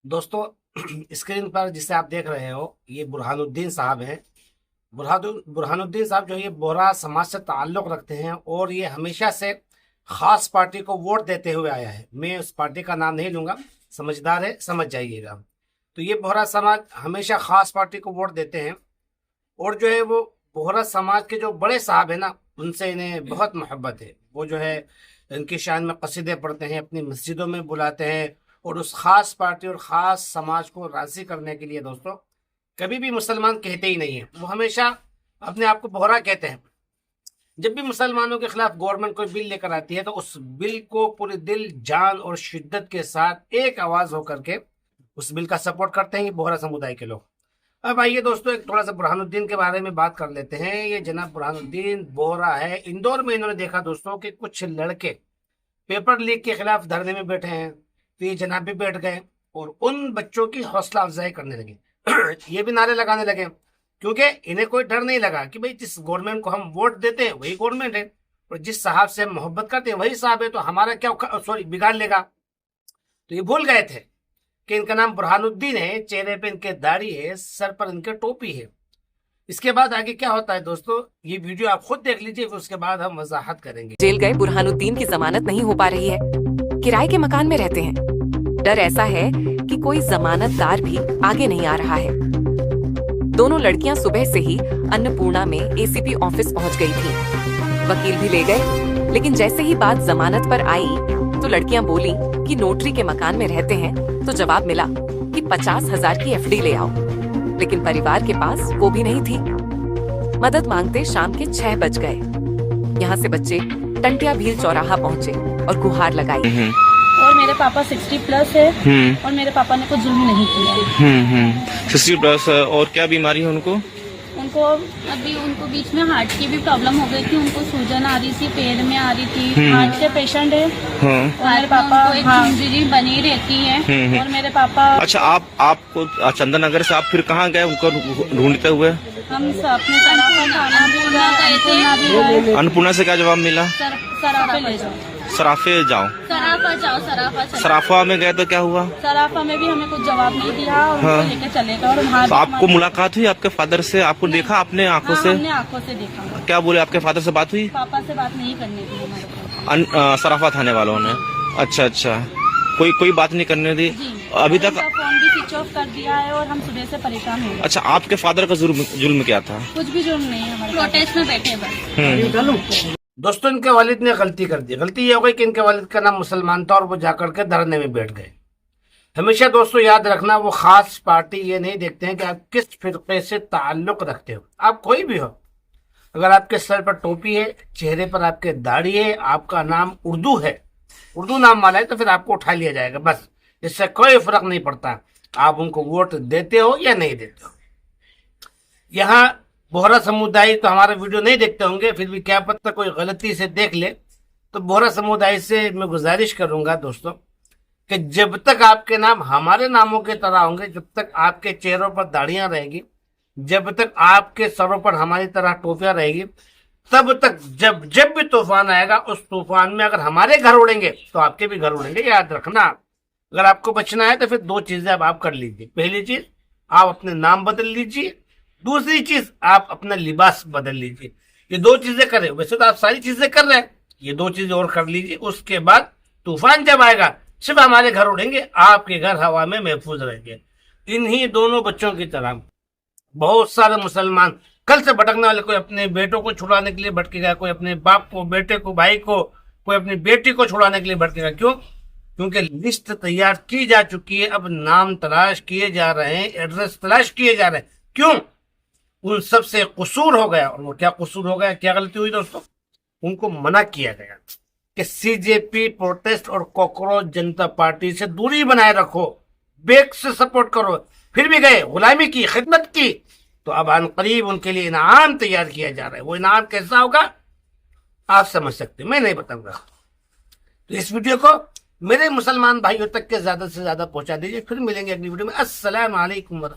दोस्तों स्क्रीन पर जिसे आप देख रहे हो ये बुरहानुद्दीन साहब हैं। बुरहानुद्दीन साहब जो ये बोहरा समाज से ताल्लुक़ रखते हैं और ये हमेशा से ख़ास पार्टी को वोट देते हुए आया है। मैं उस पार्टी का नाम नहीं लूँगा, समझदार है समझ जाइएगा। तो ये बोहरा समाज हमेशा ख़ास पार्टी को वोट देते हैं और जो है वो बोहरा समाज के जो बड़े साहब हैं ना, उनसे इन्हें बहुत मोहब्बत है। वो जो है इनकी शान में कसीदे पढ़ते हैं, अपनी मस्जिदों में बुलाते हैं और उस खास पार्टी और ख़ास समाज को राज़ी करने के लिए दोस्तों कभी भी मुसलमान कहते ही नहीं है। वो हमेशा अपने आप को बोहरा कहते हैं। जब भी मुसलमानों के खिलाफ गवर्नमेंट कोई बिल लेकर आती है तो उस बिल को पूरे दिल जान और शिद्दत के साथ एक आवाज़ होकर के उस बिल का सपोर्ट करते हैं ये बोहरा समुदाय के लोग। अब आइए दोस्तों एक थोड़ा सा बुरहानुद्दीन के बारे में बात कर लेते हैं। ये जनाब बुरहानुद्दीन बोहरा है। इंदौर में इन्होंने देखा दोस्तों कि कुछ लड़के पेपर लीक के खिलाफ धरने में बैठे हैं, तो ये जनाब भी बैठ गए और उन बच्चों की हौसला अफजाई करने लगे। ये भी नारे लगाने लगे क्योंकि इन्हें कोई डर नहीं लगा कि भाई जिस गवर्नमेंट को हम वोट देते हैं वही गवर्नमेंट है और जिस साहब से हम मोहब्बत करते हैं वही साहब है, तो हमारा क्या बिगाड़ लेगा। तो ये भूल गए थे कि इनका नाम बुरहानुद्दीन है, चेहरे पे इनके दाढ़ी है, सर पर इनके टोपी है। इसके बाद आगे क्या होता है दोस्तों, ये वीडियो आप खुद देख लीजिए, फिर उसके बाद हम वजाहत करेंगे। जेल गए बुरहानुद्दीन की जमानत नहीं हो पा रही है। किराए के मकान में रहते हैं। डर ऐसा है कि कोई जमानतदार भी आगे नहीं आ रहा है। दोनों लड़कियां सुबह से ही अन्नपूर्णा में एसीपी ऑफिस पहुंच गई थी। वकील भी ले गए, लेकिन जैसे ही बात जमानत पर आई तो लड़कियां बोली कि नोटरी के मकान में रहते हैं, तो जवाब मिला कि 50,000 की एफडी ले आओ। लेकिन परिवार के पास वो भी नहीं थी। मदद मांगते शाम के 6 बज गए। यहाँ से बच्चे टंटिया भील चौराहा पहुँचे और गुहार लगाई। और मेरे पापा 60 प्लस है और मेरे पापा ने कोई जुल्म नहीं किया। 60 प्लस और क्या बीमारी है उनको? उनको बीच में हार्ट की भी प्रॉब्लम हो गई थी। उनको सूजन आ रही थी, पैर में आ रही थी। हार्ट के पेशेंट है। और मेरे पापा इंजरी बनी रहती है। और मेरे पापा अच्छा, आपको चंदन नगर से आप फिर कहाँ गए उनको ढूंढते हुए? हम अपने थे। अन्नपूर्णा से क्या जवाब मिला? सराफे ले जाओ, सराफे जाओ, सराफा में गए तो क्या हुआ? सराफा में भी हमें कुछ जवाब नहीं दिया और उनको लेके चले गए। और वहाँ तो आपको मुलाकात हुई आपके फादर से? आपको देखा आपने आंखों से? हमने आंखों से देखा। क्या बोले? आपके फादर से बात हुई? पापा से बात नहीं करने दी हमारे को। सराफा थाने वालों ने? अच्छा, कोई बात नहीं करने दी अभी तक? फोन भी स्विच ऑफ कर दिया है और हम सुबह से परेशान हो गए। अच्छा, आपके फादर का जुल्म क्या था? कुछ भी जुल्म नहीं है, हमारे प्रोटेस्ट में बैठे बस। दोस्तों इनके वालिद ने गलती कर दी। गलती ये हो गई कि इनके वालिद का नाम मुसलमान था और वो जाकर के धरने में बैठ गए। हमेशा दोस्तों याद रखना, वो खास पार्टी ये नहीं देखते हैं कि आप किस फिरके से ताल्लुक रखते हो। आप कोई भी हो, अगर आपके सर पर टोपी है, चेहरे पर आपके दाढ़ी है, आपका नाम उर्दू है, उर्दू नाम वाला है, तो फिर आपको उठा लिया जाएगा। बस इससे कोई फर्क नहीं पड़ता आप उनको वोट देते हो या नहीं देते हो। यहाँ बोहरा समुदाय तो हमारा वीडियो नहीं देखते होंगे, फिर भी क्या पता कोई गलती से देख ले। तो बोहरा समुदाय से मैं गुजारिश करूंगा दोस्तों कि जब तक आपके नाम हमारे नामों के तरह होंगे, जब तक आपके चेहरों पर दाढ़ियां रहेगी, जब तक आपके सरों पर हमारी तरह टोपियां रहेगी, तब तक जब भी तूफान आएगा उस तूफान में अगर हमारे घर उड़ेंगे तो आपके भी घर उड़ेंगे। याद रखना, अगर आपको बचना है तो फिर 2 चीजें अब आप कर लीजिए। पहली चीज, आप अपने नाम बदल लीजिए। दूसरी चीज, आप अपना लिबास बदल लीजिए। ये 2 चीजें करें। वैसे तो आप सारी चीजें कर रहे हैं, ये 2 चीजें और कर लीजिए। उसके बाद तूफान जब आएगा सिर्फ हमारे घर उड़ेंगे, आपके घर हवा में महफूज रहेंगे। इन्हीं दोनों बच्चों की तरह बहुत सारे मुसलमान कल से भटकने वाले, कोई अपने बेटों को छुड़ाने के लिए भटकेगा, कोई अपने बाप को, बेटे को, भाई को, कोई अपनी बेटी को छुड़ाने के लिए भटकेगा। क्यों? क्योंकि लिस्ट तैयार की जा चुकी है। अब नाम तलाश किए जा रहे हैं, एड्रेस तलाश किए जा रहे हैं। क्यों? उन सब से कसूर हो गया। और वो क्या कसूर हो गया, क्या गलती हुई दोस्तों? उनको मना किया गया कि सीजेपी, प्रोटेस्ट और कॉकरोच जनता पार्टी से दूरी बनाए रखो, बेक से सपोर्ट करो। फिर भी गए, गुलामी की, खिदमत की। तो अब अनकरीब उनके लिए इनाम तैयार किया जा रहा है। वो इनाम कैसा होगा आप समझ सकते, मैं नहीं बताऊंगा। तो इस वीडियो को मेरे मुसलमान भाइयों तक के ज्यादा से ज्यादा पहुंचा दीजिए। फिर मिलेंगे अगली वीडियो में। अस्सलाम वालेकुम।